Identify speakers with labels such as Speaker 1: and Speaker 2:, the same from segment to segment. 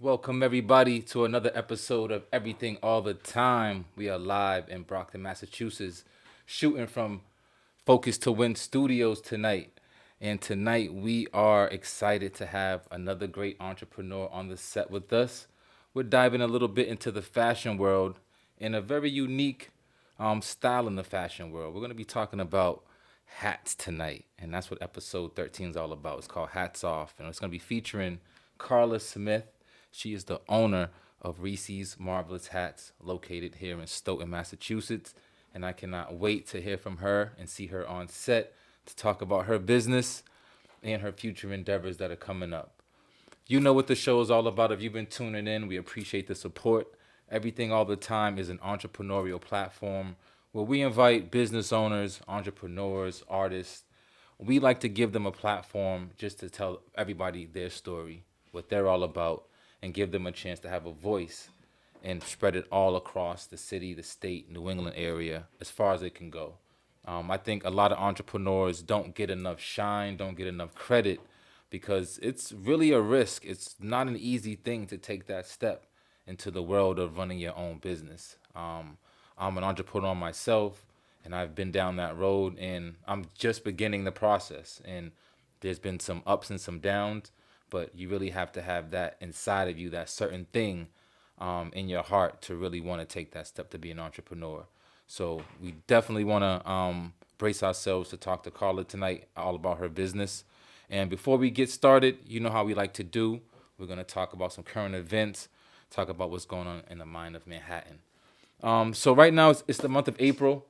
Speaker 1: Welcome, everybody, to another episode of Everything All the Time. We are live in Brockton, Massachusetts, shooting from Focus to Win Studios tonight. And tonight, we are excited to have another great entrepreneur on the set with us. We're diving a little bit into the fashion world in a very unique style in the fashion world. We're going to be talking about hats tonight, and that's what episode 13 is all about. It's called Hats Off, and it's going to be featuring Carla Smith. She is the owner of Reese's Marvelous Hats, located here in Stoughton, Massachusetts. And I cannot wait to hear from her and see her on set to talk about her business and her future endeavors that are coming up. You know what the show is all about. If you've been tuning in, we appreciate the support. Everything All the Time is an entrepreneurial platform where we invite business owners, entrepreneurs, artists. We like to give them a platform just to tell everybody their story, what they're all about, and give them a chance to have a voice and spread it all across the city, the state, New England area, as far as it can go. I think a lot of entrepreneurs don't get enough shine, don't get enough credit, because it's really a risk. It's not an easy thing to take that step into the world of running your own business. I'm an entrepreneur myself, and I've been down that road, and I'm just beginning the process. And there's been some ups and some downs, but you really have to have that inside of you, that certain thing in your heart to really want to take that step to be an entrepreneur. So we definitely want to brace ourselves to talk to Carla tonight all about her business. And before we get started, you know how we like to do. We're going to talk about some current events, talk about what's going on in the mind of Manhattan. So right now it's the month of April,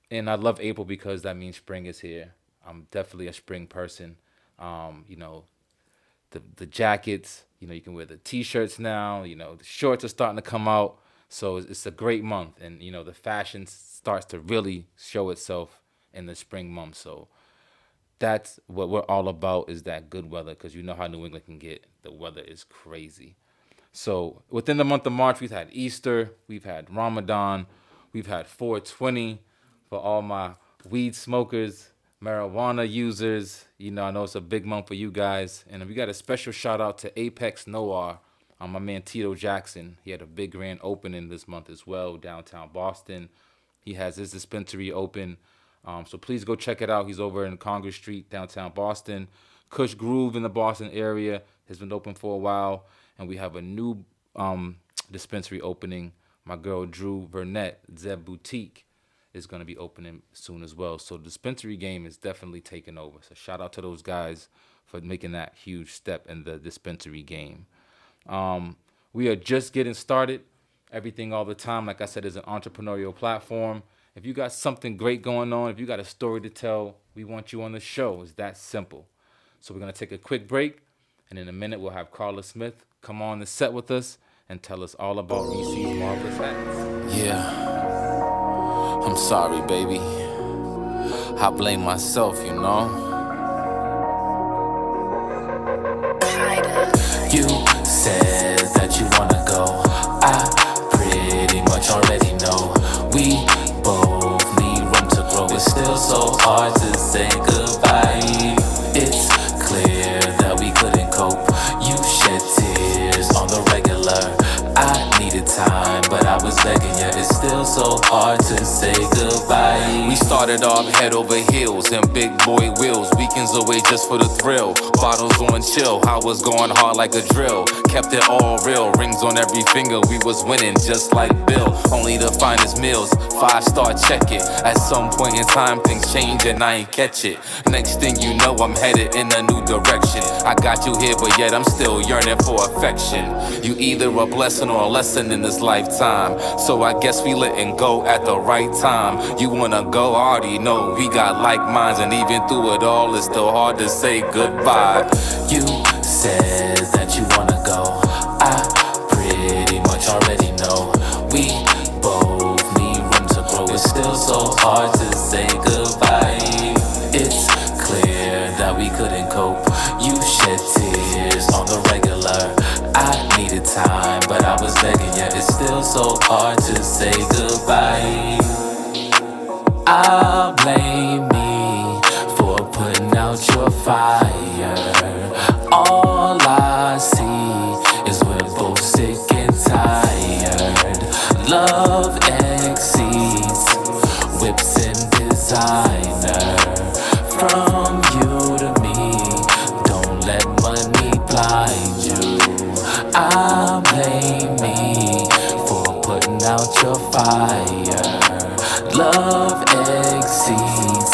Speaker 1: and I love April because that means spring is here. I'm definitely a spring person. You know, the jackets, you can wear the t-shirts now, the shorts are starting to come out. So it's a great month, and the fashion starts to really show itself in the spring month. So that's what we're all about, is that good weather, because you know how New England can get. The weather is crazy. So within the month of March, we've had Easter, we've had Ramadan, we've had 420 for all my weed smokers, marijuana users. I know it's a big month for you guys. And we got a special shout out to Apex Noir, my man Tito Jackson. He had a big grand opening this month as well, downtown Boston. He has his dispensary open. So please go check it out. He's over in Congress Street, downtown Boston. Kush Groove in the Boston area has been open for a while. And we have a new dispensary opening. My girl Drew Burnett, Zeb Boutique, is going to be opening soon as well. So the dispensary game is definitely taking over. So shout out to those guys for making that huge step in the dispensary game. We are just getting started. Everything All the Time, like I said, is an entrepreneurial platform. If you got something great going on, if you got a story to tell, we want you on the show. It's that simple. So we're going to take a quick break, and in a minute we'll have Carla Smith come on the set with us and tell us all about Reese's Marvelous Hats.
Speaker 2: Yeah, I'm sorry, baby. I blame myself, You said that you wanna go. I pretty much already know. We both need room to grow. It's still so hard to say goodbye. It's clear that we couldn't cope. You shed tears on the regular. I needed time, but I was begging you. It's still so hard to say goodbye. We started off head over heels and big boy wheels. Weekends away just for the thrill. Bottles on chill, I was going hard like a drill. Kept it all real, rings on every finger. We was winning just like Bill. Only the finest meals, 5-star check it. At some point in time things change and I ain't catch it. Next thing you know I'm headed in a new direction. I got you here but yet I'm still yearning for affection. You either a blessing or a lesson in this lifetime. So I guess we letting go at the right time. You wanna go, I already know we got like minds. And even through it all it's still hard to say goodbye. You said that you wanna go. I pretty much already know. We both need room to grow. It's still so hard to say goodbye. It's clear that we couldn't cope. You shed tears on the regular. I needed time, but I was begging you. It's still so hard to say goodbye. I blame me for putting out your fire. All I see is we're both fire. Love exceeds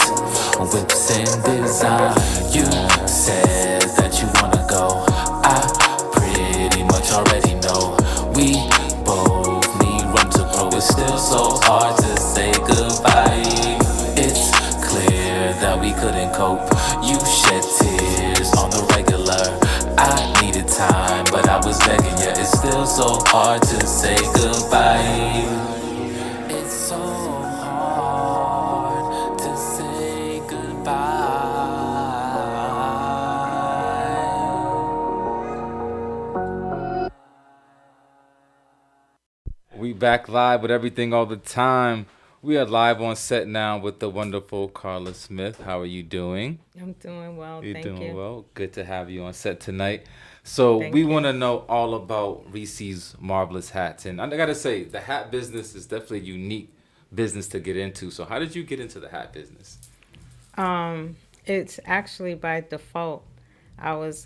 Speaker 2: whips and design. You said that you wanna go. I pretty much already know. We both need room to grow. It's still so hard to say goodbye. It's clear that we couldn't cope. You shed tears on the regular. I needed time, but I was begging you. It's still so hard to say goodbye. It's so hard to say goodbye.
Speaker 1: We back live with everything all the time. We are live on set now with the wonderful Carla Smith. How are you doing?
Speaker 3: I'm doing well,
Speaker 1: You're
Speaker 3: thank
Speaker 1: doing
Speaker 3: you.
Speaker 1: well. Good to have you on set tonight. So
Speaker 3: Thank
Speaker 1: we
Speaker 3: you.
Speaker 1: want to know all about Reese's Marvelous Hats, and I gotta say the hat business is definitely a unique business to get into. So how did you get into the hat business?
Speaker 3: It's actually by default. I was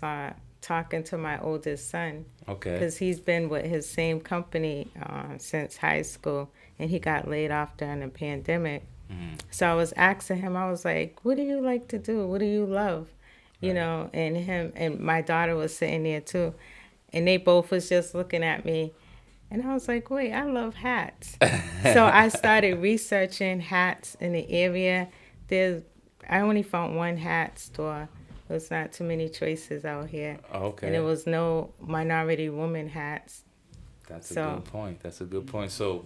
Speaker 3: talking to my oldest son
Speaker 1: Okay.
Speaker 3: because he's been with his same company since high school, and he got laid off during the pandemic. So I was asking him, I was like, "What do you like to do? What do you love?" You
Speaker 1: Right.
Speaker 3: know, and him and my daughter was sitting there too, and they both was just looking at me, and I was like, "Wait, I love hats." So I started researching hats in the area. There's, I only found one hat store. There's not too many choices out here, and there
Speaker 1: Okay.
Speaker 3: was no minority woman hats.
Speaker 1: That's a
Speaker 3: So
Speaker 1: good point. That's a good point. So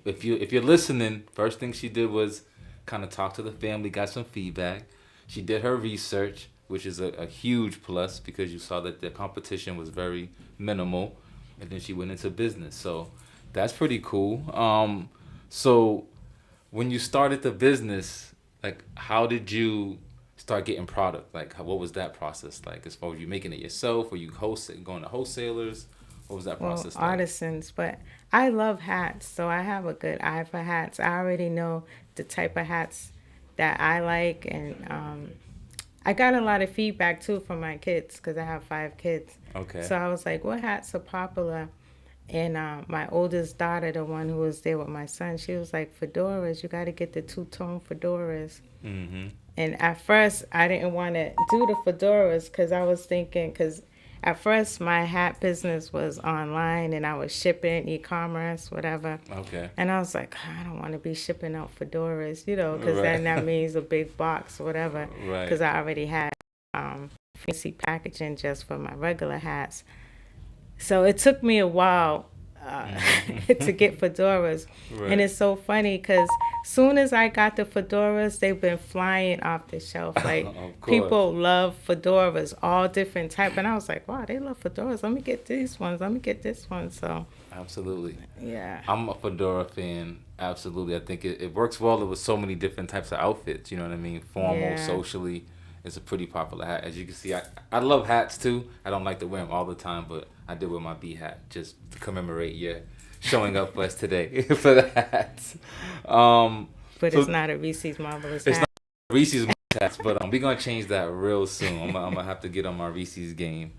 Speaker 1: if you're listening, first thing she did was kind of talk to the family, got some feedback. She did her research, which is a huge plus because you saw that the competition was very minimal, and then she went into business. So that's pretty cool. So when you started the business, like how did you start getting product? Like what was that process like? As far as you making it yourself, or you going to wholesalers? What was that
Speaker 3: well,
Speaker 1: process like?
Speaker 3: artisans, but I love hats, so I have a good eye for hats. I already know the type of hats that I like, and I got a lot of feedback too from my kids because I have 5 kids.
Speaker 1: Okay.
Speaker 3: So I was like, "What hats are popular?" And my oldest daughter, the one who was there with my son, she was like, "Fedoras, you got to get the two-tone fedoras."
Speaker 1: Mm-hmm.
Speaker 3: And at first, I didn't want to do the fedoras because I was thinking, because at first my hat business was online and I was shipping e-commerce, whatever.
Speaker 1: Okay.
Speaker 3: And I was like, I don't want to be shipping out fedoras, you know, because
Speaker 1: Right.
Speaker 3: then that means a big box, whatever.
Speaker 1: Right.
Speaker 3: Because I already had fancy packaging just for my regular hats. So it took me a while to get fedoras. And
Speaker 1: Right.
Speaker 3: it's so funny because soon as I got the fedoras, they've been flying off the shelf. Like
Speaker 1: Of course.
Speaker 3: people love fedoras, all different type. And I was like, wow, they love fedoras. Let me get these ones. Let me get this one. So
Speaker 1: Absolutely.
Speaker 3: yeah,
Speaker 1: I'm a fedora fan. Absolutely. I think it works well with so many different types of outfits. You know what I mean? Formal,
Speaker 3: yeah.
Speaker 1: socially. It's a pretty popular hat. As you can see, I love hats too. I don't like to wear them all the time, but I did wear my B hat just to commemorate your showing up for us today for the hats.
Speaker 3: But it's
Speaker 1: So
Speaker 3: not a Reese's Marvelous
Speaker 1: it's
Speaker 3: hat.
Speaker 1: not Reese's hats, but we're gonna change that real soon. I'm gonna have to get on my Reese's game.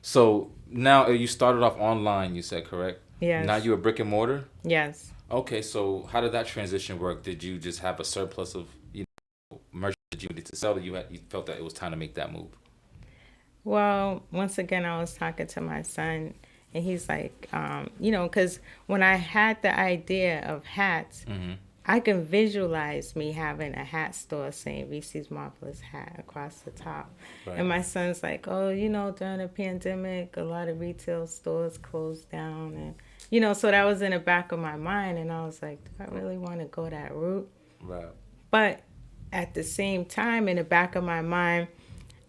Speaker 1: So now you started off online. You said correct. Now
Speaker 3: Yes,
Speaker 1: you a brick and mortar.
Speaker 3: yes.
Speaker 1: Okay, so how did that transition work? Did you just have a surplus of merch that you needed to sell? That you felt that it was time to make that move?
Speaker 3: Well, once again, I was talking to my son, and he's like, you know, because when I had the idea of hats,
Speaker 1: Mm-hmm.
Speaker 3: I can visualize me having a hat store saying Reese's Marvelous hat across the top.
Speaker 1: Right.
Speaker 3: And my son's like, oh, you know, during the pandemic, a lot of retail stores closed down. And, you know, so that was in the back of my mind. And I was like, do I really want to go that route?
Speaker 1: Right.
Speaker 3: But at the same time, in the back of my mind,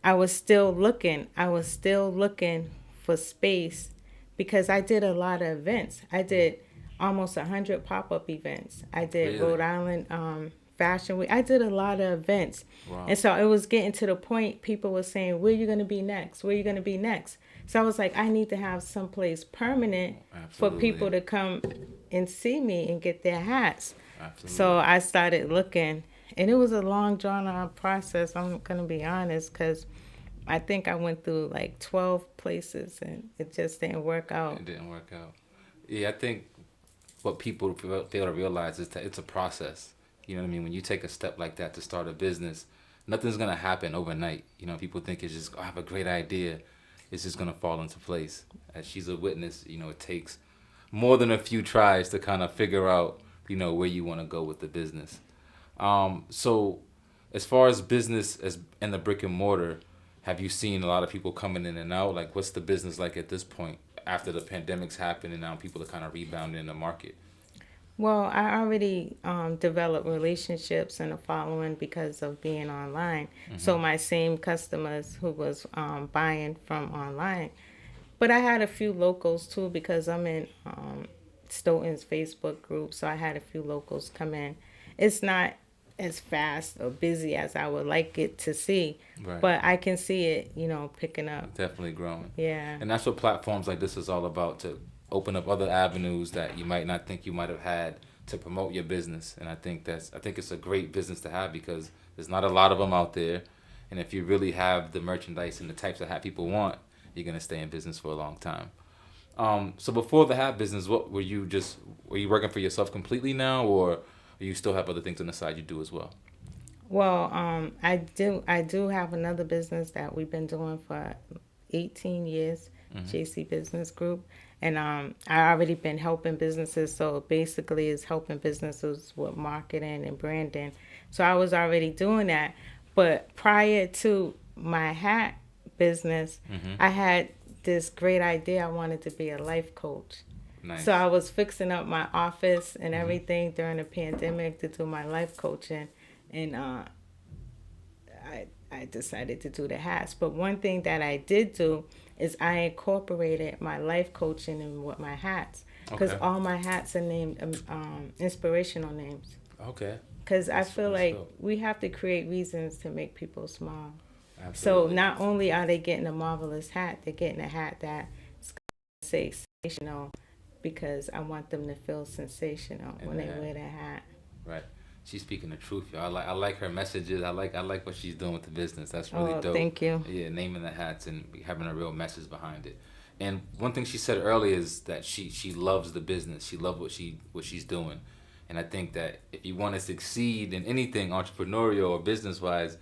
Speaker 3: I was still looking. I was still looking for space because I did a lot of events. I did almost 100 pop-up events. I did
Speaker 1: Really?
Speaker 3: Rhode Island Fashion Week. I did a lot of events.
Speaker 1: Wow.
Speaker 3: And so it was getting to the point people were saying, where are you going to be next? Where are you going to be next? So I was like, I need to have someplace permanent for
Speaker 1: Absolutely.
Speaker 3: people to come and see me and get their hats.
Speaker 1: Absolutely.
Speaker 3: So I started looking, and it was a long, drawn out process. I'm going to be honest, because I think I went through like 12 places, and it just didn't work out.
Speaker 1: It didn't work out. Yeah, I think what people fail to realize is that it's a process. You know what I mean? When you take a step like that to start a business, nothing's gonna happen overnight. You know, people think it's just, oh, I have a great idea, it's just gonna fall into place. As she's a witness, you know, it takes more than a few tries to kind of figure out, you know, where you want to go with the business. So as far as business as in the brick and mortar, have you seen a lot of people coming in and out? Like, what's the business like at this point after the pandemic's happened and now people are kind of rebounding in the market?
Speaker 3: Well, I already developed relationships and a following because of being online. So my same customers who was buying from online, but I had a few locals too because I'm in Stoughton's Facebook group. So I had a few locals come in. It's not as fast or busy as I would like it to see,
Speaker 1: Right.
Speaker 3: but I can see it, picking up.
Speaker 1: Definitely growing.
Speaker 3: Yeah.
Speaker 1: And that's what platforms like this is all about, to open up other avenues that you might not think you might have had to promote your business. And I think it's a great business to have because there's not a lot of them out there. And if you really have the merchandise and the types of hat people want, you're gonna stay in business for a long time. So before the hat business, what were you working for yourself completely now, or you still have other things on the side you do as well?
Speaker 3: Well, I do have another business that we've been doing for 18 years, JC Business Group, and I already been helping businesses. So basically, it's helping businesses with marketing and branding. So I was already doing that, but prior to my hat business, I had this great idea. I wanted to be a life coach.
Speaker 1: Nice.
Speaker 3: So I was fixing up my office and everything during the pandemic to do my life coaching, and I decided to do the hats. But one thing that I did do is I incorporated my life coaching in with my hats, because
Speaker 1: Okay.
Speaker 3: all my hats are named inspirational names.
Speaker 1: Okay.
Speaker 3: Because I
Speaker 1: That's
Speaker 3: feel
Speaker 1: what's
Speaker 3: like
Speaker 1: dope.
Speaker 3: we have to create reasons to make people smile. So
Speaker 1: Absolutely.
Speaker 3: not only are they getting a marvelous hat, they're getting a hat that's say sensational, because I want them to feel sensational
Speaker 1: In
Speaker 3: when
Speaker 1: the
Speaker 3: they
Speaker 1: hat.
Speaker 3: wear the hat.
Speaker 1: Right. She's speaking the truth, y'all. I like her messages. I like what she's doing with the business. That's really
Speaker 3: Oh,
Speaker 1: dope.
Speaker 3: thank you.
Speaker 1: Yeah, naming the hats and having a real message behind it. And one thing she said earlier is that she loves the business. She loves what she's doing. And I think that if you want to succeed in anything entrepreneurial or business wise,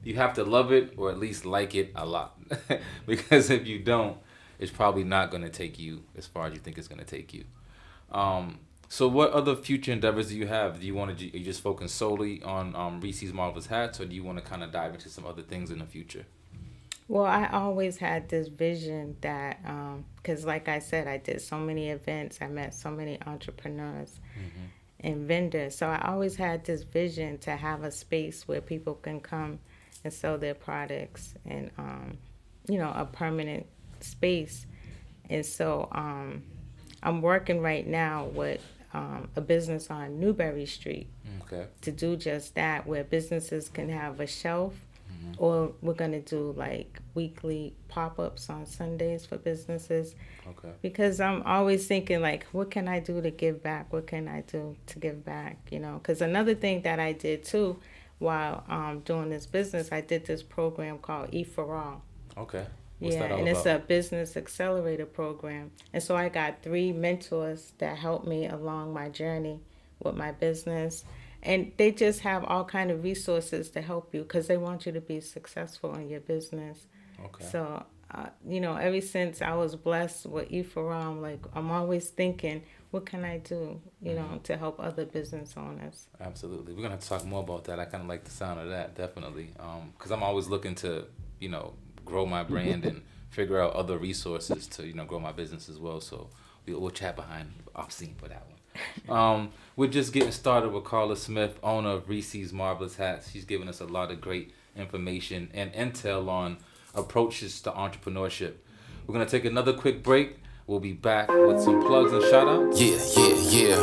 Speaker 1: you have to love it or at least like it a lot. Because if you don't, it's probably not going to take you as far as you think it's going to take you. So what other future endeavors do you have? Do you want to? Are you just focusing solely on Reese's Marvelous Hats, or do you want to kind of dive into some other things in the future?
Speaker 3: Well, I always had this vision that, because like I said, I did so many events, I met so many entrepreneurs and vendors. So I always had this vision to have a space where people can come and sell their products, and, a permanent space. And so I'm working right now with a business on Newberry Street
Speaker 1: Okay.
Speaker 3: to do just that, where businesses can have a shelf, or we're going to do like weekly pop-ups on Sundays for businesses,
Speaker 1: Okay.
Speaker 3: because I'm always thinking, like, what can I do to give back? What can I do to give back? Because another thing that I did too while doing this business, I did this program called E for All.
Speaker 1: Okay. What's
Speaker 3: Yeah,
Speaker 1: that all
Speaker 3: and it's
Speaker 1: about?
Speaker 3: a business accelerator program. And so I got 3 mentors that helped me along my journey with my business. And they just have all kind of resources to help you, because they want you to be successful in your business.
Speaker 1: Okay.
Speaker 3: So, ever since I was blessed with E for All, I'm always thinking, what can I do, to help other business owners?
Speaker 1: Absolutely. We're gonna have to talk more about that. I kind of like the sound of that, definitely. Because I'm always looking to, grow my brand and figure out other resources to, grow my business as well. So we'll chat behind off scene for that one. We're just getting started with Carla Smith, owner of Reese's Marvelous Hats. She's given us a lot of great information and intel on approaches to entrepreneurship. We're gonna take another quick break. We'll be back with some plugs and shout outs.
Speaker 2: Yeah.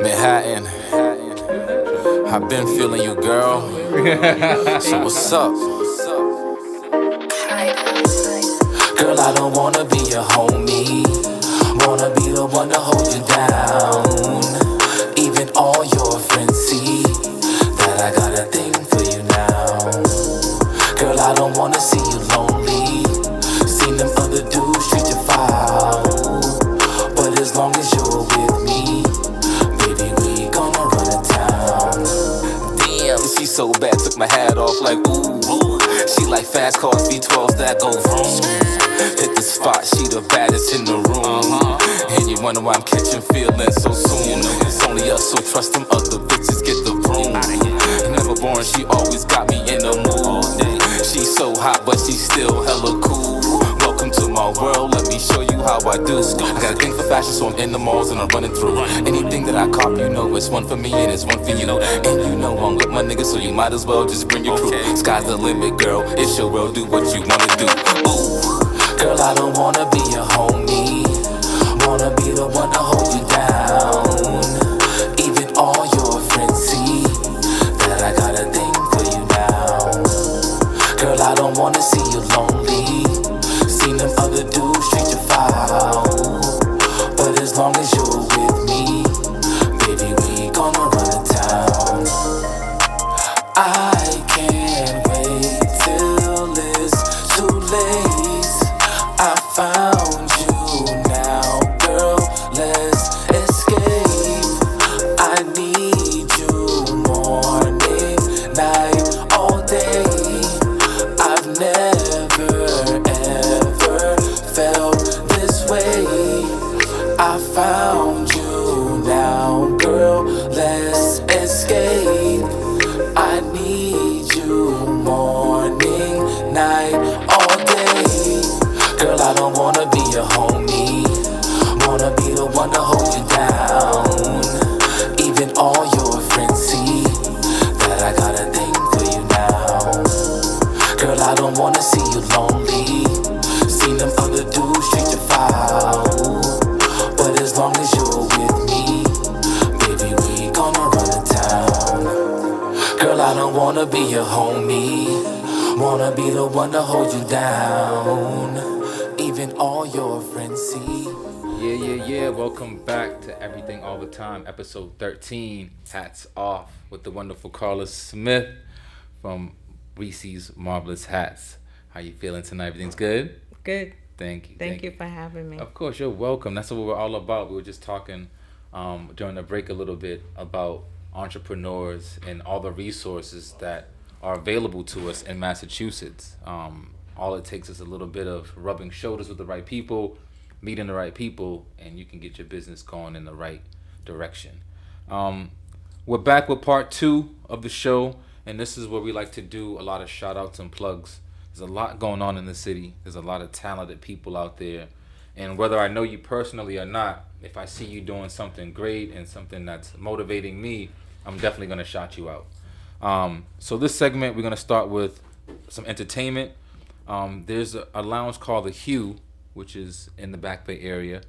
Speaker 2: Manhattan. I've been feeling you, girl. So what's up? Girl, I don't wanna be your homie. Wanna be the one to hold you down. Even all your friends see that I got a thing for you now. Girl, I don't wanna see you lonely. Seen them other dudes treat you foul, but as long as you're with like ooh. She like fast cars, V12s that go vroom. Hit the spot, she the baddest in the room. And you wonder why I'm catching feelings so soon. It's only us, so trust them other bitches, get the broom. Never boring, she always got me in the mood. She's so hot, but she's still hella cool. Welcome to my world, let me show you how I do. I got a thing for fashion, so I'm in the malls and I'm running through. Anything that I cop, you know it's one for me and it's one for you. And you know I'm with my niggas, so you might as well just bring your crew. Sky's the limit, girl, it's your world, do what you wanna do. Ooh, girl, I don't wanna be your homie. Wanna be the one to hold you down. Even all your friends see that I got a thing for you now. Girl, I don't wanna see you lonely. Seen them other dudes treat you foul, but as long as you're with me, baby, we gonna run to town. I can't wait till it's too late. I found you now, girl, let's escape. I need you morning, night, all day. I've never ever felt this way. I found you now, girl, let's escape. I need you morning, night, all day. Girl, I don't wanna be your homie. Wanna be the one to hold you down. Even all your friends see that I got a thing for you now. Girl, I don't wanna see you lonely. Seen them other dudes treat you foul, but as long as you're with me, baby, we gonna run to town. Girl, I don't wanna be your homie. Wanna be the one to hold you down. Even all your friends see.
Speaker 1: Yeah. Welcome back to Everything All the Time, episode 13. Hats off with the wonderful Carla Smith from Reese's Marvelous Hats. How you feeling tonight? Everything's good?
Speaker 3: Good.
Speaker 1: Thank you.
Speaker 3: Thank you for having me.
Speaker 1: Of course, you're welcome. That's what we're all about. We were just talking during the break a little bit about entrepreneurs and all the resources that are available to us in Massachusetts. All it takes is a little bit of rubbing shoulders with the right people, meeting the right people, and you can get your business going in the right direction. We're back with part 2 of the show, and this is where we like to do a lot of shout outs and plugs. There's a lot going on in the city. There's a lot of talented people out there. And whether I know you personally or not, if I see you doing something great and something that's motivating me, I'm definitely going to shout you out. So this segment, we're going to start with some entertainment. There's a lounge called The Hue, which is in the Back Bay area.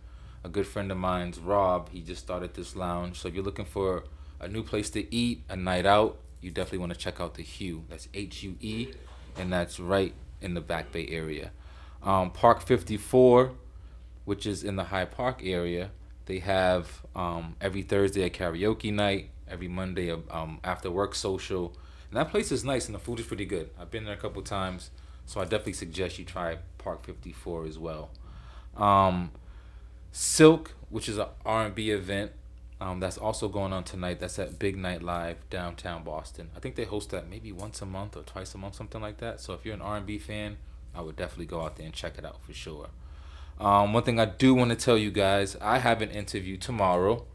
Speaker 1: A good friend of mine's, Rob, he just started this lounge. So if you're looking for a new place to eat, a night out, you definitely want to check out The Hue. That's Hue, and that's right in the Back Bay area. Park 54, which is in the Hyde Park area, they have every Thursday a karaoke night, every Monday a after work social. And that place is nice and the food is pretty good. I've been there a couple times, so I definitely suggest you try Park 54 as well. Silk, which is an R&B event, that's also going on tonight. That's at Big Night Live, downtown Boston. I think they host that maybe once a month or twice a month, something like that. So if you're an R&B fan, I would definitely go out there and check it out for sure. One thing I do want to tell you guys, I have an interview tomorrow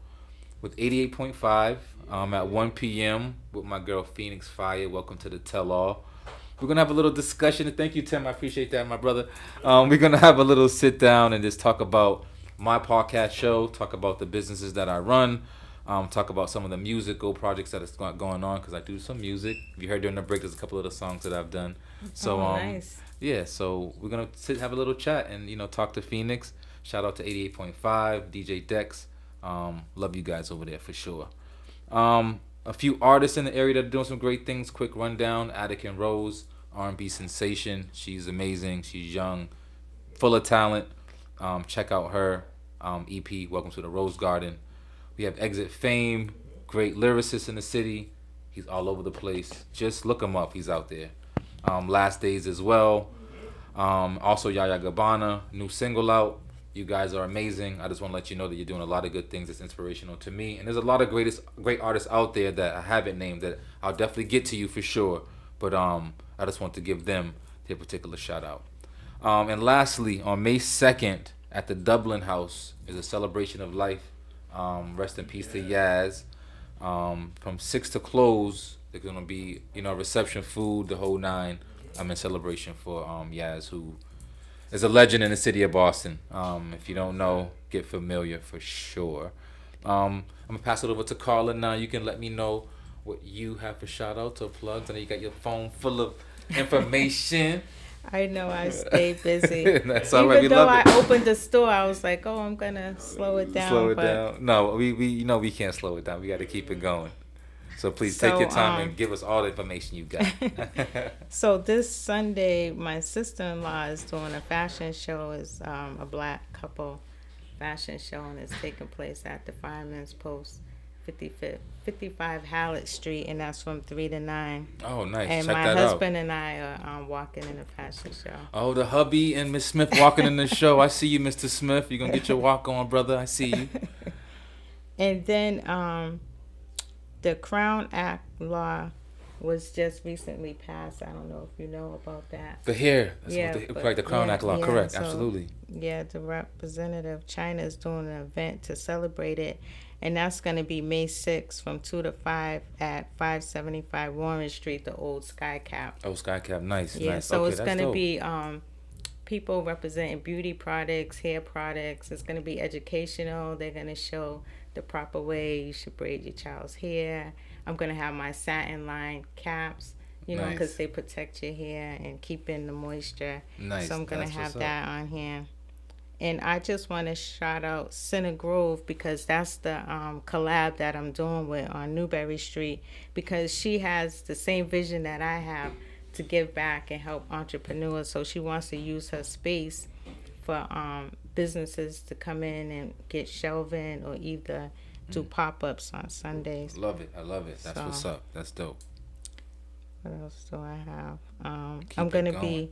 Speaker 1: with 88.5 at 1 p.m. with my girl Phoenix Fire. Welcome to the Tell All. We're going to have a little discussion. Thank you, Tim. I appreciate that, my brother. We're going to have a little sit down and just talk about my podcast show, talk about the businesses that I run, talk about some of the musical projects that is going on, because I do some music. If you heard during the break, there's a couple of the songs that I've done. So,
Speaker 3: nice.
Speaker 1: Yeah, so we're going to have a little chat and, talk to Phoenix. Shout out to 88.5, DJ Dex. Love you guys over there for sure. A few artists in the area that are doing some great things. Quick rundown: Attic and Rose, R&B sensation. She's amazing. She's young, full of talent. Check out her EP, Welcome to the Rose Garden. We have Exit Fame, great lyricist in the city. He's all over the place. Just look him up. He's out there. Last Days as well. Also Yaya Gabbana, new single out. You guys are amazing. I just want to let you know that you're doing a lot of good things that's inspirational to me. And there's a lot of great artists out there that I haven't named that I'll definitely get to you for sure. But I just want to give them their particular shout out. And lastly, on May 2nd at the Dublin House is a celebration of life. Rest in peace to Yaz. From 6 to close, there's gonna be reception, food, the whole nine. I'm in celebration for Yaz, who is a legend in the city of Boston. If you don't know, get familiar for sure. I'm gonna pass it over to Carla now. You can let me know what you have for shout outs or plugs. I know you got your phone full of information.
Speaker 3: I know I stay busy.
Speaker 1: That's all right. We
Speaker 3: Even though
Speaker 1: love
Speaker 3: I
Speaker 1: it.
Speaker 3: opened the store, I was like, "Oh, I'm gonna slow it down."
Speaker 1: Slow it
Speaker 3: but
Speaker 1: down. No, we can't slow it down. We got to keep it going. So please take your time and give us all the information you got.
Speaker 3: So this Sunday, my sister-in-law is doing a fashion show. It's a black couple fashion show, and it's taking place at the Fireman's Post, 55 Hallett Street, and that's from 3 to 9.
Speaker 1: Oh, nice.
Speaker 3: And
Speaker 1: Check
Speaker 3: my
Speaker 1: that
Speaker 3: husband and I are walking in the fashion show.
Speaker 1: Oh, the hubby and Miss Smith walking in the show. I see you, Mr. Smith. You're going to get your walk on, brother. I see you.
Speaker 3: And then the Crown Act law was just recently passed. I don't know if you know about that.
Speaker 1: The hair. That's
Speaker 3: Yeah,
Speaker 1: right, the Crown Act law.
Speaker 3: yeah,
Speaker 1: Correct.
Speaker 3: so,
Speaker 1: Absolutely.
Speaker 3: Yeah, the representative China is doing an event to celebrate it. And that's going to be May 6th from 2 to 5 at 575 Warren Street, the old Sky Cap.
Speaker 1: Oh, Sky Cap. Nice.
Speaker 3: Yeah,
Speaker 1: nice.
Speaker 3: so
Speaker 1: Okay,
Speaker 3: it's
Speaker 1: that's
Speaker 3: going to
Speaker 1: dope.
Speaker 3: be people representing beauty products, hair products. It's going to be educational. They're going to show the proper way you should braid your child's hair. I'm going to have my satin line caps,
Speaker 1: Nice.
Speaker 3: because they protect your hair and keep in the moisture.
Speaker 1: Nice.
Speaker 3: So I'm going to
Speaker 1: That's
Speaker 3: have
Speaker 1: what's up.
Speaker 3: that on here. And I just want to shout out Center Grove because that's the collab that I'm doing with on Newberry Street, because she has the same vision that I have to give back and help entrepreneurs. So she wants to use her space for businesses to come in and get shelving or either do pop-ups on Sundays.
Speaker 1: Love it. I love it. That's
Speaker 3: So-
Speaker 1: what's up. That's dope.
Speaker 3: What else do I have?
Speaker 1: Keep
Speaker 3: I'm
Speaker 1: it
Speaker 3: going to
Speaker 1: going.
Speaker 3: be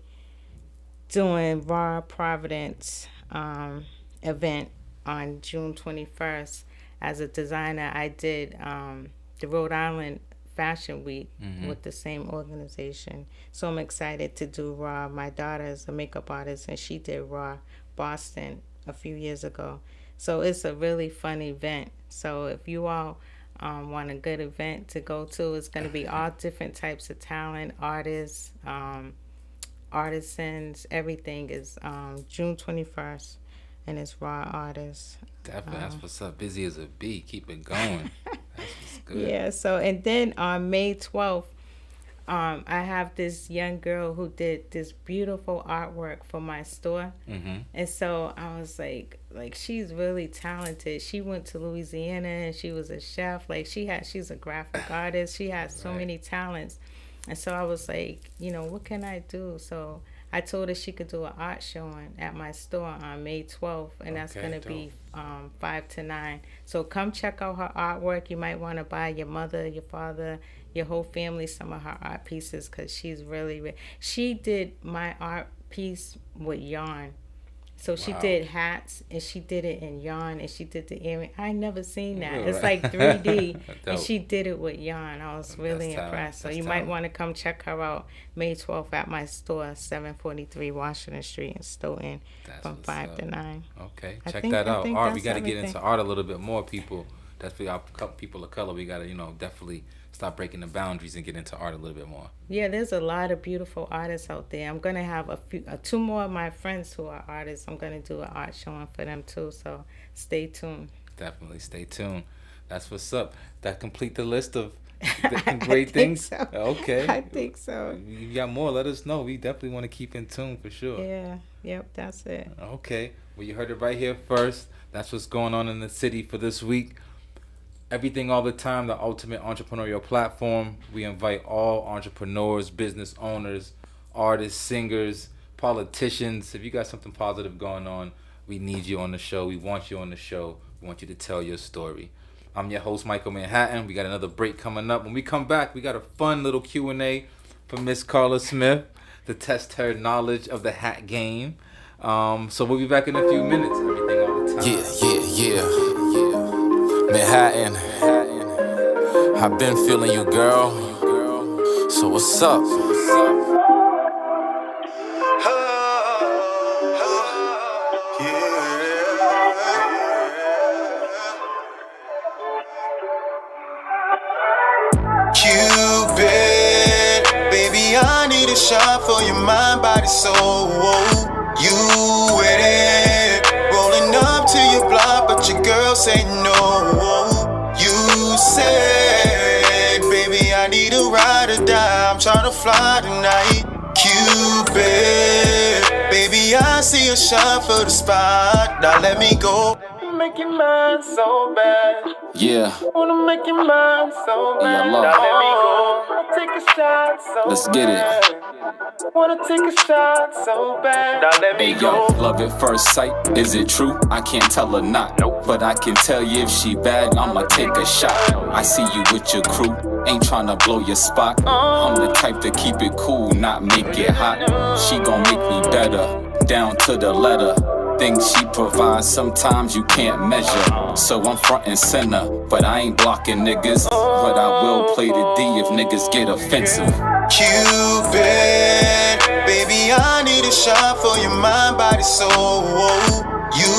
Speaker 3: doing Raw Providence event on June 21st. As a designer, I did the Rhode Island Fashion Week with the same organization. So I'm excited to do Raw. My daughter is a makeup artist, and she did Raw Boston a few years ago. So it's a really fun event. So if you all want a good event to go to, it's going to be all different types of talent, artists, artisans, everything is June 21st, and it's Raw Artists.
Speaker 1: Definitely. That's what's up. Busy as a bee. Keep it going. That's what's good.
Speaker 3: Yeah, so, and then on May 12th, I have this young girl who did this beautiful artwork for my store. And so I was like she's really talented. She went to Louisiana and she was a chef. Like she's a graphic artist. She has so many talents. And so I was like, what can I do? So I told her she could do an art showing at my store on May 12th, and that's
Speaker 1: Okay,
Speaker 3: going to be
Speaker 1: dope.
Speaker 3: 5 to 9. So come check out her artwork. You might want to buy your mother, your father, your whole family some of her art pieces, because she's really she did my art piece with yarn. So she
Speaker 1: Wow.
Speaker 3: did hats, and she did it in yarn, and she did the earring. I never seen that.
Speaker 1: Really?
Speaker 3: It's like 3D, and
Speaker 1: Dope.
Speaker 3: she did it with yarn. I was really
Speaker 1: talent.
Speaker 3: impressed. So
Speaker 1: That's
Speaker 3: you might
Speaker 1: talent.
Speaker 3: want to come check her out May 12th at my store, 743 Washington Street in Stoughton,
Speaker 1: That's
Speaker 3: from
Speaker 1: what's
Speaker 3: 5
Speaker 1: up.
Speaker 3: to 9.
Speaker 1: Okay,
Speaker 3: I
Speaker 1: check
Speaker 3: think-
Speaker 1: that
Speaker 3: I
Speaker 1: out.
Speaker 3: think
Speaker 1: Art, we
Speaker 3: that's
Speaker 1: got to get
Speaker 3: everything.
Speaker 1: into art a little bit more, people. That's for our people of color. We got to, definitely stop breaking the boundaries and get into art a little bit more.
Speaker 3: Yeah, there's a lot of beautiful artists out there. I'm gonna have two more of my friends who are artists. I'm gonna do an art showing for them too. So stay tuned.
Speaker 1: Definitely stay tuned. That's what's up. That complete the list of
Speaker 3: I
Speaker 1: great
Speaker 3: think
Speaker 1: things.
Speaker 3: so.
Speaker 1: Okay.
Speaker 3: I think so.
Speaker 1: You got more? Let us know. We definitely want to keep in tune for sure.
Speaker 3: Yeah. Yep. That's it.
Speaker 1: Okay. Well, you heard it right here first. That's what's going on in the city for this week. Everything All the Time, the ultimate entrepreneurial platform. We invite all entrepreneurs, business owners, artists, singers, politicians. If you got something positive going on, we need you on the show. We want you on the show. We want you to tell your story. I'm your host, Michael Manhattan. We got another break coming up. When we come back, we got a fun little Q&A from Miss Carla Smith to test her knowledge of the hat game. So we'll be back in a few minutes. Everything All the Time.
Speaker 2: Yeah. Manhattan, I've been feeling you, girl. So what's up?
Speaker 4: Cupid, baby, I need a shot for your mind, body, soul. You with it, rolling up to your block, but your girl say no. You said, baby, I need a ride or die. I'm tryna fly tonight. Cupid, baby, I see a shot for the spot. Now let me go. Make your mind so bad.
Speaker 2: Yeah,
Speaker 4: Wanna make your mind so bad.
Speaker 2: Yeah, love.
Speaker 4: Now let me go. I'll take a shot so
Speaker 2: Let's get it.
Speaker 4: bad. Wanna take a shot so bad. Now let me
Speaker 2: Hey
Speaker 4: go.
Speaker 2: yo, love at first sight, is it true? I can't tell her not, but I can tell you if she bad, I'ma take a shot. I see you with your crew, ain't tryna blow your spot. I'm the type to keep it cool, not make it hot. She gon' make me better, down to the letter. Things she provides, sometimes you can't measure. So I'm front and center, but I ain't blocking niggas. But I will play the D if niggas get offensive.
Speaker 4: Cupid, baby, I need a shot for your mind, body, soul. You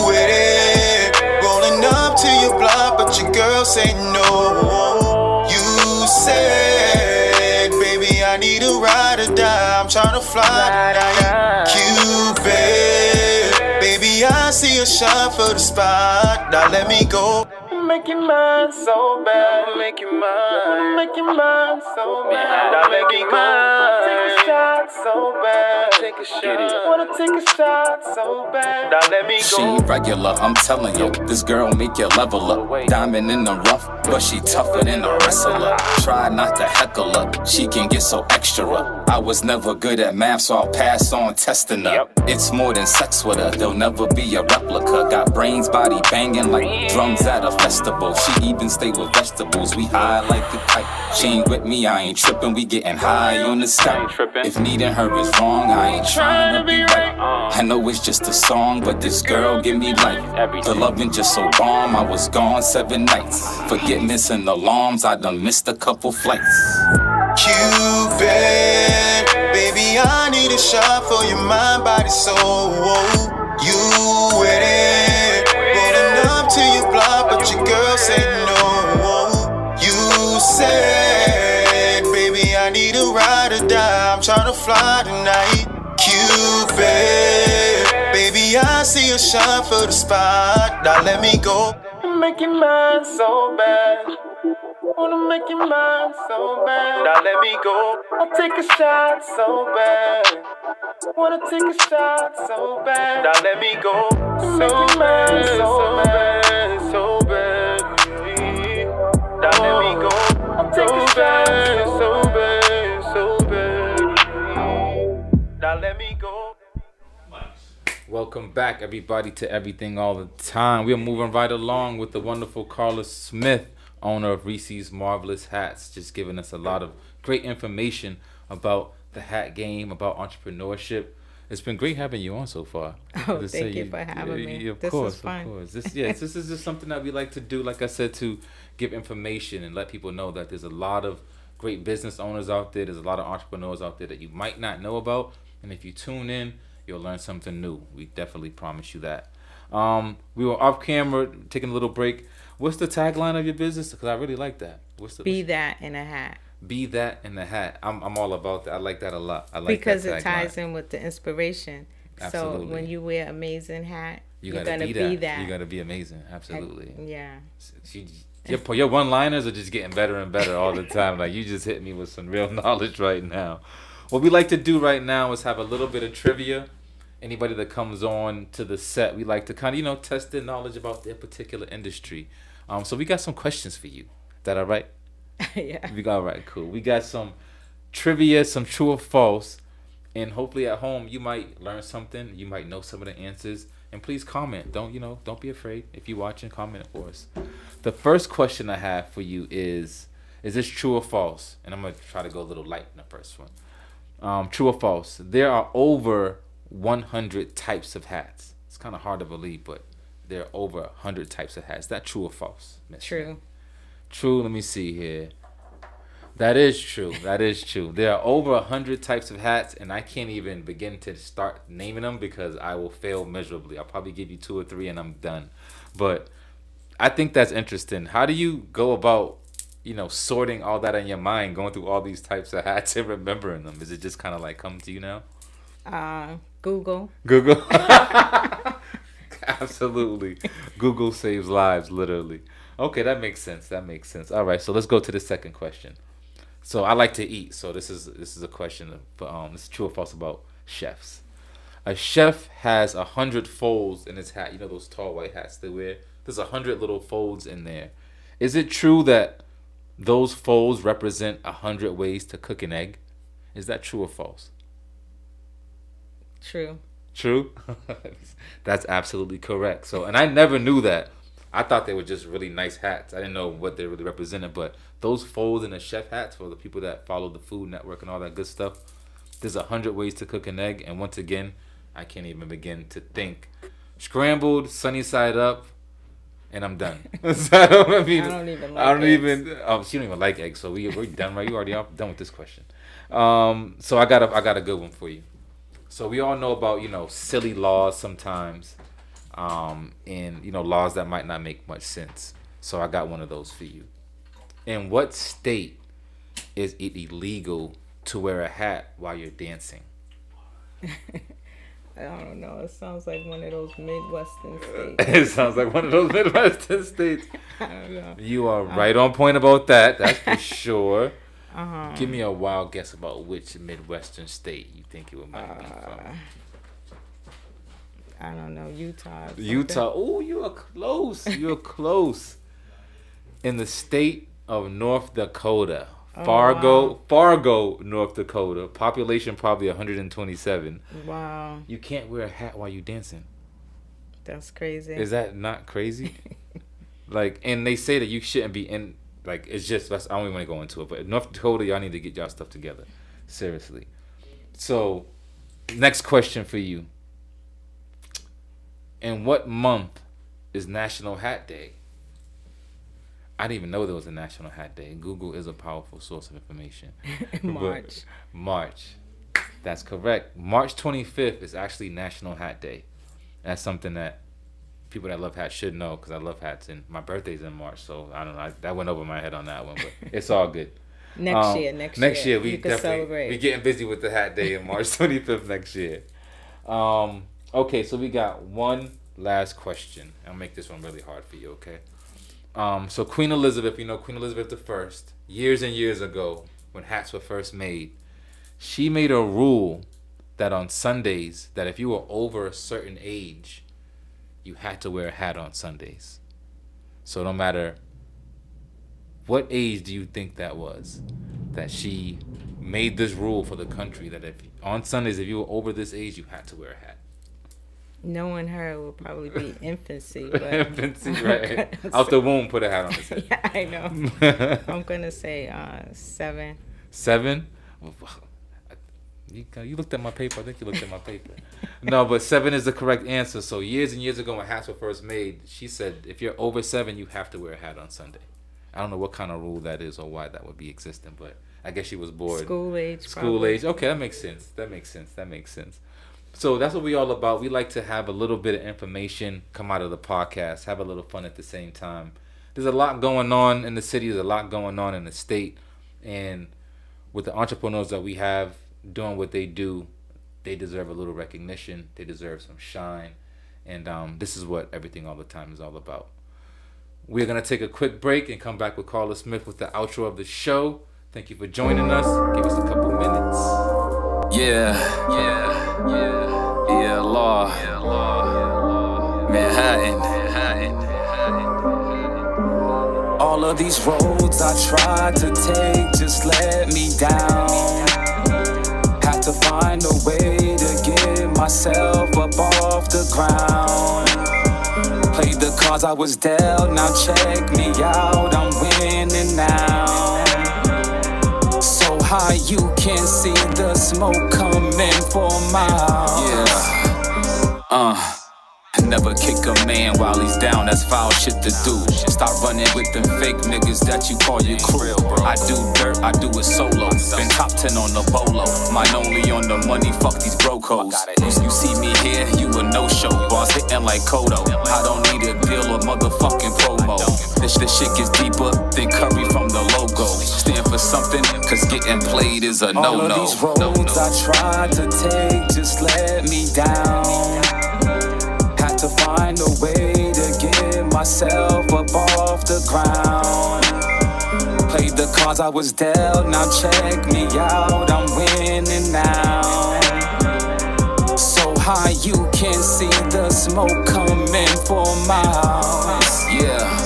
Speaker 4: with it, rolling up to your block, but your girl say no. You said, baby, I need a ride or die. I'm tryna fly tonight. Cupid, baby, I see a shot for the spot. Now let me go. Make your mind so bad. Make your mind so bad. Now let me go. Take a shot so bad. Take a shot. Wanna take a shot so bad. Now let me
Speaker 2: She
Speaker 4: go.
Speaker 2: regular, I'm telling you, this girl make you level up. Diamond in the rough, but she tougher than a wrestler. Try not to heckle her, she can get so extra. I was never good at math, so I'll pass on testing her. It's more than sex with her, there'll never be a replica. Got brains, body banging like drums at a festival. She even stay with vegetables, we high like a kite. She ain't with me, I ain't tripping, we getting high on the sky. If needing her is wrong, I ain't trying to be right. I know it's just a song, but this girl give me life. The loving just so bomb, I was gone 7 nights. Forget missing alarms, I done missed a couple flights.
Speaker 4: Cupid, baby, I need a shot for your mind, body, soul. You with it, rolling up to your block, but your girl say no. You said, baby, I need a ride or die. I'm tryna fly tonight. Cupid, baby, I see a shot for the spot. Now let me go. Make your mind so bad. Wanna make your mind so bad. Now let me go. I'll take a shot so bad. Wanna take a shot so bad. Now let me go. Make your mind so bad, so bad. Now let me go. I'll take a shot so bad, so bad. Now let me go.
Speaker 1: Welcome back, everybody, to Everything All the Time. We are moving right along with the wonderful Carla Smith, owner of Reese's Marvelous Hats, just giving us a lot of great information about the hat game, about entrepreneurship. It's been great having you on so far.
Speaker 3: Oh, thank you for having me.
Speaker 1: Of
Speaker 3: This
Speaker 1: course,
Speaker 3: is fun.
Speaker 1: of course. This is just something that we like to do, like I said, to give information and let people know that there's a lot of great business owners out there. There's a lot of entrepreneurs out there that you might not know about. And if you tune in, you'll learn something new. We definitely promise you that. We were off camera, taking a little break. What's the tagline of your business? Because I really like that.
Speaker 3: Be that in a hat.
Speaker 1: Be that in the hat. I'm all about that. I like that a lot. I like
Speaker 3: Because
Speaker 1: that
Speaker 3: it ties in with the inspiration.
Speaker 1: Absolutely.
Speaker 3: So when you wear amazing hat, you're
Speaker 1: gotta
Speaker 3: gonna be that.
Speaker 1: You gotta be amazing. Absolutely.
Speaker 3: Yeah.
Speaker 1: Your one-liners are just getting better and better all the time. Like, you just hit me with some real knowledge right now. What we like to do right now is have a little bit of trivia. Anybody that comes on to the set, we like to kind of, test their knowledge about their particular industry. So we got some questions for you. Is that all right?
Speaker 3: Yeah.
Speaker 1: All right, cool. We got some trivia, some true or false. And hopefully at home you might learn something. You might know some of the answers. And please comment. Don't be afraid. If you're watching, comment for us. The first question I have for you is this true or false? And I'm going to try to go a little light in the first one. True or false? There are over 100 types of hats. It's kind of hard to believe, but there are over 100 types of hats. Is that true or false, Miss?
Speaker 3: True.
Speaker 1: True. Let me see here. That is true. That is true. There are over 100 types of hats, and I can't even begin to start naming them because I will fail miserably. I'll probably give you two or three, and I'm done. But I think that's interesting. How do you go about, sorting all that in your mind, going through all these types of hats and remembering them? Is it just kind of like come to you now?
Speaker 3: Google.
Speaker 1: Google. Absolutely. Google saves lives, literally. Okay, that makes sense. That makes sense. All right, so let's go to the second question. So I like to eat. So this is a question this is true or false about chefs. A chef has 100 folds in his hat. You know those tall white hats they wear. There's 100 little folds in there. Is it true that those folds represent 100 ways to cook an egg? Is that true or false?
Speaker 3: True.
Speaker 1: True. That's absolutely correct. So, and I never knew that. I thought they were just really nice hats. I didn't know what they really represented, but those folds in the chef hats for the people that follow the Food Network and all that good stuff. There's 100 ways to cook an egg, and once again, I can't even begin to think. Scrambled, sunny side up, and I'm done. So I don't even like eggs. She don't even like eggs, so we're done, right? You already done with this question. So I got a good one for you. So we all know about silly laws sometimes, and laws that might not make much sense. So I got one of those for you. In what state is it illegal to wear a hat while you're dancing?
Speaker 3: I don't know. It sounds like one of those Midwestern states.
Speaker 1: It sounds like one of those Midwestern states.
Speaker 3: I don't know.
Speaker 1: You are right on point about that. That's for sure. Give me a wild guess about which Midwestern state you think it might be from.
Speaker 3: I don't know. Utah.
Speaker 1: Utah. Oh, you are close. You're close. In the state of North Dakota. Fargo, North Dakota. Population probably 127.
Speaker 3: Wow.
Speaker 1: You can't wear a hat while you're dancing.
Speaker 3: That's crazy.
Speaker 1: Is that not crazy? And they say that you shouldn't be in. It's just, I don't even want to go into it, but North Dakota, y'all need to get y'all stuff together. Seriously. So, next question for you. In what month is National Hat Day? I didn't even know there was a National Hat Day. Google is a powerful source of information.
Speaker 3: March.
Speaker 1: March. That's correct. March 25th is actually National Hat Day. That's something that people that love hats should know because I love hats, and my birthday's in March, so I don't know. That went over my head on that one, but it's all good.
Speaker 3: Next year,
Speaker 1: we
Speaker 3: can celebrate.
Speaker 1: We getting busy with the hat day on March 25th next year. Okay, so we got one last question. I'll make this one really hard for you, okay? So Queen Elizabeth, Queen Elizabeth I, years and years ago, when hats were first made, she made a rule that on Sundays, that if you were over a certain age, you had to wear a hat on Sundays. So no matter what age do you think that was, that she made this rule for the country that if on Sundays, if you were over this age, you had to wear a hat.
Speaker 3: Knowing her would probably be infancy. But
Speaker 1: infancy, right? Out the womb, put a hat on his head.
Speaker 3: Yeah, I know. I'm going to say 7.
Speaker 1: 7? You looked at my paper. I think you looked at my paper. No, but 7 is the correct answer. So years and years ago when hats were first made, she said if you're over 7, you have to wear a hat on Sunday. I don't know what kind of rule that is or why that would be existing, but I guess she was bored.
Speaker 3: School age.
Speaker 1: Age. Okay, that makes sense. So that's what we all about. We like to have a little bit of information come out of the podcast, have a little fun at the same time. There's a lot going on in the city. There's a lot going on in the state. And with the entrepreneurs that we have doing what they do, they deserve a little recognition. They deserve some shine. And this is what Everything All the Time is all about. We're going to take a quick break and come back with Carla Smith with the outro of the show. Thank you for joining us. Give us a couple minutes.
Speaker 2: Yeah, law. Manhattan. All of these roads I tried to take just let me down. Had to find a way to get myself up off the ground. Played the cards I was dealt, now check me out, I'm winning now. So high you can see the smoke coming for miles. Yeah, Never kick a man while he's down, that's foul shit to do. Stop running with them fake niggas that you call your crew. I do dirt, I do it solo. Been top 10 on the bolo. Mine only on the money, fuck these brocos. You see me here, you a no-show. Boss hitting like Kodo. I don't need a deal or motherfucking promo. This shit gets deeper than Curry from the logo. Stand for something, cause getting played is a no-no.
Speaker 5: All of these roads I tried to take just let me down. Had to find a way to get myself up off the ground. Played the cards I was dealt, now check me out, I'm winning now. So high you can see the smoke coming from my house.
Speaker 2: Yeah.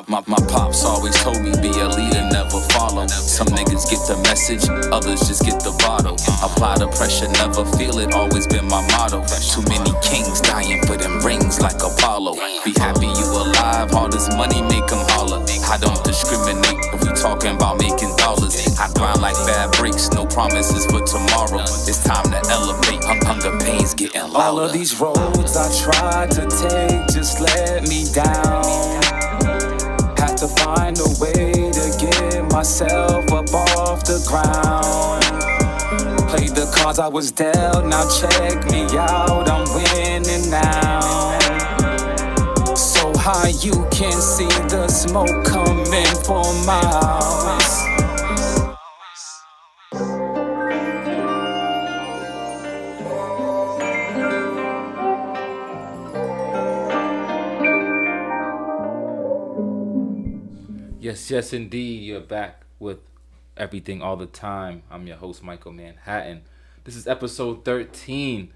Speaker 2: My pops always told me be a leader, never follow. Some niggas get the message, others just get the bottle. Apply the pressure, never feel it, always been my motto. Too many kings dying for them rings like Apollo. Be happy you alive, all this money make them holler. I don't discriminate if we talking about making dollars. I grind like bad breaks, no promises for tomorrow. It's time to elevate, hunger pains getting louder.
Speaker 5: All of these roads I tried to take just let me down. Had to find a way to get myself up off the ground. Played the cards I was dealt, now check me out, I'm winning now. So high you can see the smoke coming from my house.
Speaker 1: Yes, indeed. You're back with Everything All the Time. I'm your host, Michael Manhattan. This is episode 13.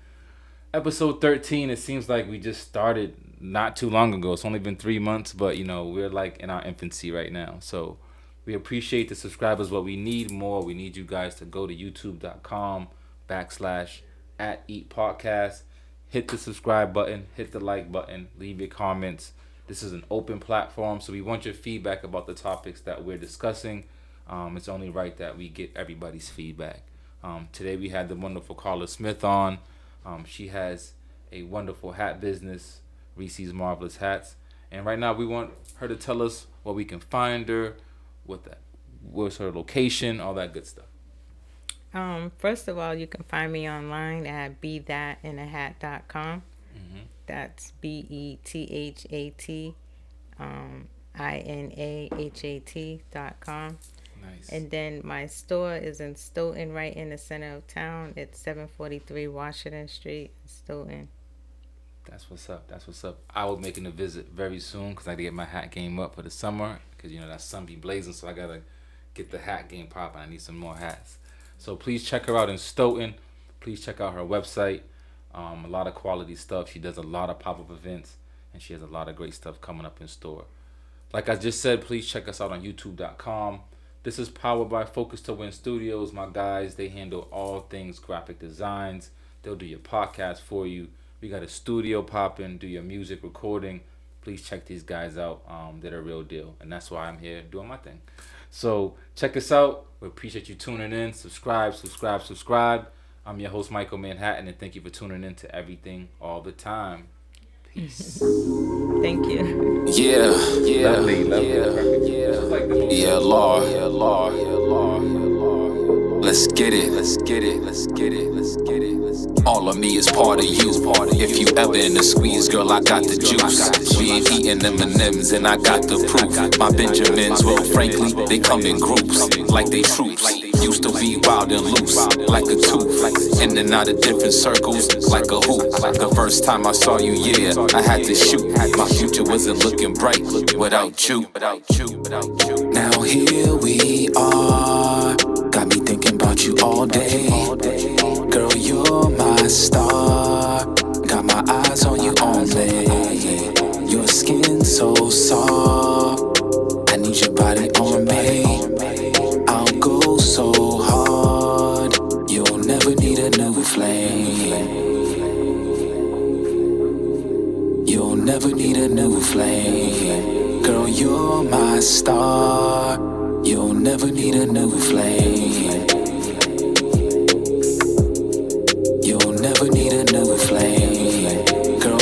Speaker 1: Episode 13, it seems like we just started not too long ago. It's only been 3 months, but, we're like in our infancy right now. So we appreciate the subscribers, but we need more. We need you guys to go to youtube.com/@EatPodcast. Hit the subscribe button, hit the like button, leave your comments. This is an open platform, so we want your feedback about the topics that we're discussing. It's only right that we get everybody's feedback. Today we had the wonderful Carla Smith on. She has a wonderful hat business, Reese's Marvelous Hats. And right now we want her to tell us where we can find her, where's her location, all that good stuff.
Speaker 3: First of all, you can find me online at bethatinahat.com. That's BETHATINAHAT.com.
Speaker 1: Nice.
Speaker 3: And then my store is in Stoughton, right in the center of town. It's 743 Washington Street, Stoughton.
Speaker 1: That's what's up. I will be making a visit very soon because I got to get my hat game up for the summer because, that sun be blazing, so I got to get the hat game popping. I need some more hats. So please check her out in Stoughton. Please check out her website. A lot of quality stuff. She does a lot of pop-up events, and she has a lot of great stuff coming up in store. Like I just said, please check us out on youtube.com. This is powered by Focus to Win Studios. My guys, they handle all things graphic designs. They'll do your podcast for you. We got a studio popping, do your music recording. Please check these guys out. They're the real deal, and that's why I'm here doing my thing. So check us out. We appreciate you tuning in. Subscribe. I'm your host, Michael Manhattan, and thank you for tuning in to Everything All the Time. Peace.
Speaker 3: Thank you.
Speaker 2: Yeah.
Speaker 1: Lovely.
Speaker 2: Yeah, Lord. Let's get it. All of me is part of you. If you ever in the squeeze, girl, I got the juice. We ain't eating M&M's and I got the proof. My Benjamins, well, frankly, they come in groups like they troops. Used to be wild and loose, like a tooth. In and out of different circles, like a hoop. The first time I saw you, yeah, I had to shoot. My future wasn't looking bright without you.
Speaker 5: Now here we are, got me thinking about you all day. Girl, you're my star, got my eyes on you only. Your skin so soft, I need your body on me. I'll go so hard, you'll never need a new flame. You'll never need a new flame. Girl, you're my star, you'll never need a new flame. You'll never need a new flame. Girl,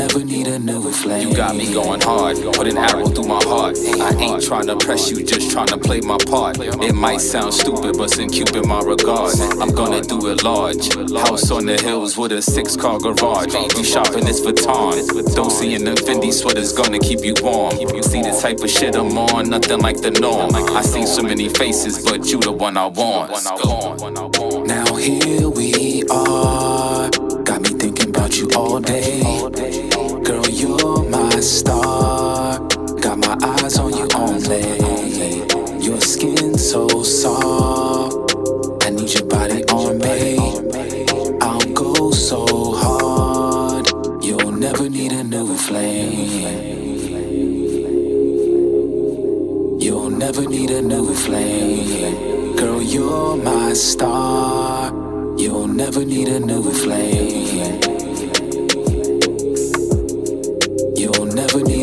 Speaker 5: never need a new flame.
Speaker 2: You got me going hard, put an arrow through my heart. I ain't tryna press you, just tryna play my part. It might sound stupid, but in Cupid my regard. I'm gonna do it large. House on the hills with a 6-car garage. You shopping this Vuitton. Don't see an Fendi sweater's gonna keep you warm. You see the type of shit I'm on, nothing like the norm. I see so many faces, but you the one I want.
Speaker 5: Now here we are, got me thinking about you all day. Girl, you're my star, got my eyes on you only. Your skin so soft, I need your body on me. I'll go so hard, you'll never need a new flame. You'll never need a new flame. Girl, you're my star, you'll never need a new flame. You'll never need